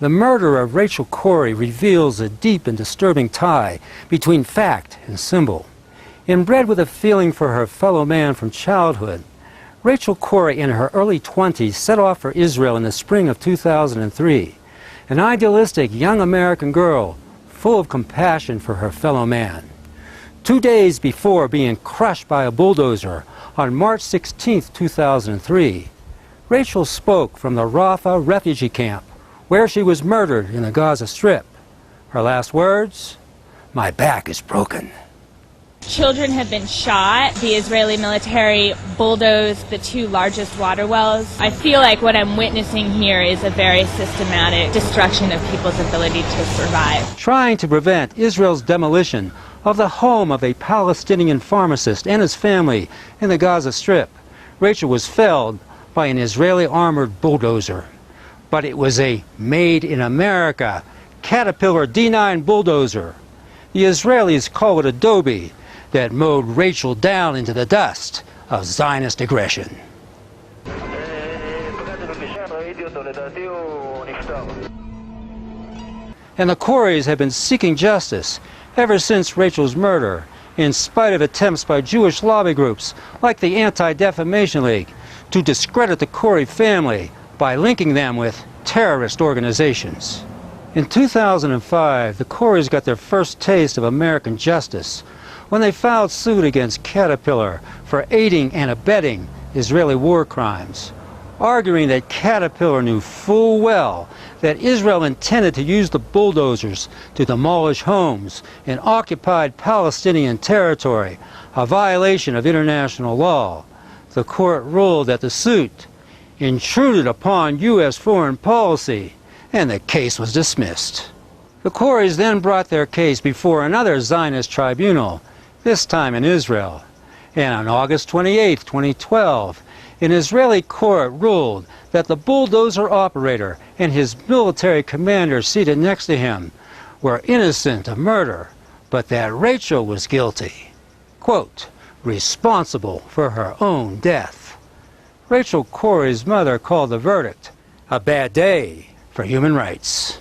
The murder of Rachel Corrie reveals a deep and disturbing tie between fact and symbol. Inbred with a feeling for her fellow man from childhood, Rachel Corrie in her early 20s set off for Israel in the spring of 2003, an idealistic young American girl full of compassion for her fellow man. 2 days before being crushed by a bulldozer on March 16, 2003, Rachel spoke from the Rafah refugee camp where she was murdered in the Gaza Strip. Her last words, "My back is broken." Children have been shot. The Israeli military bulldozed the two largest water wells. I feel like what I'm witnessing here is a very systematic destruction of people's ability to survive. Trying to prevent Israel's demolition of the home of a Palestinian pharmacist and his family in the Gaza Strip, Rachel was felled by an Israeli armored bulldozer. But it was a made-in-America Caterpillar D9 bulldozer. The Israelis call it Adobe, that mowed Rachel down into the dust of Zionist aggression. And the Corries have been seeking justice ever since Rachel's murder, in spite of attempts by Jewish lobby groups like the Anti-Defamation League to discredit the Corrie family by linking them with terrorist organizations. In 2005, the Corries got their first taste of American justice when they filed suit against Caterpillar for aiding and abetting Israeli war crimes, arguing that Caterpillar knew full well that Israel intended to use the bulldozers to demolish homes in occupied Palestinian territory, a violation of international law. The court ruled that the suit intruded upon U.S. foreign policy, and the case was dismissed. The Corries then brought their case before another Zionist tribunal, this time in Israel. And on August 28, 2012, an Israeli court ruled that the bulldozer operator and his military commander seated next to him were innocent of murder, but that Rachel was guilty, quote, responsible for her own death. Rachel Corrie's mother called the verdict a bad day for human rights.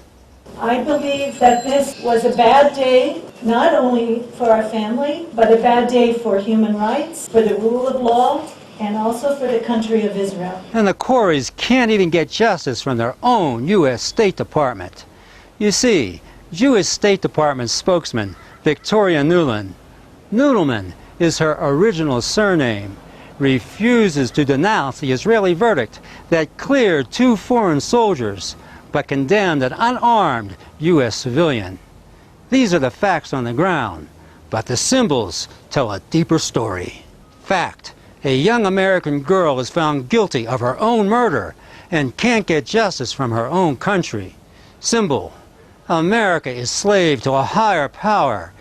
I believe that this was a bad day, not only for our family, but a bad day for human rights, for the rule of law, and also for the country of Israel. And the Corries can't even get justice from their own U.S. State Department. You see, Jewish State Department spokesman Victoria Nudelman is her original surname, refuses to denounce the Israeli verdict that cleared 2 foreign soldiers but condemned an unarmed U.S. civilian. These are the facts on the ground, but the symbols tell a deeper story. Fact, a young American girl is found guilty of her own murder and can't get justice from her own country. Symbol, America is slave to a higher power,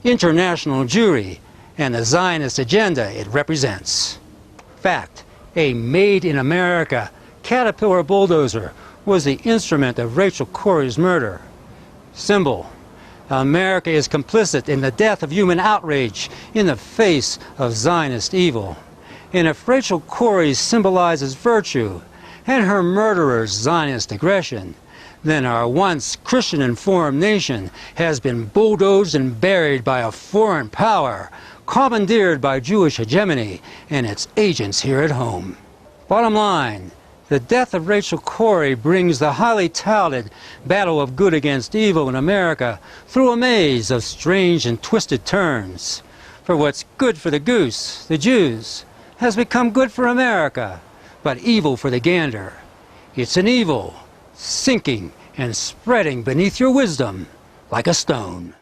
international Jewry, and the Zionist agenda it represents. Fact, a made-in-America Caterpillar bulldozer was the instrument of Rachel Corrie's murder. Symbol, America is complicit in the death of human outrage in the face of Zionist evil. And if Rachel Corrie symbolizes virtue and her murderer's Zionist aggression, then our once Christian-informed nation has been bulldozed and buried by a foreign power, commandeered by Jewish hegemony and its agents here at home. Bottom line, the death of Rachel Corrie brings the highly touted battle of good against evil in America through a maze of strange and twisted turns. For what's good for the goose, the Jews, has become good for America, but evil for the gander. It's an evil sinking and spreading beneath your wisdom like a stone.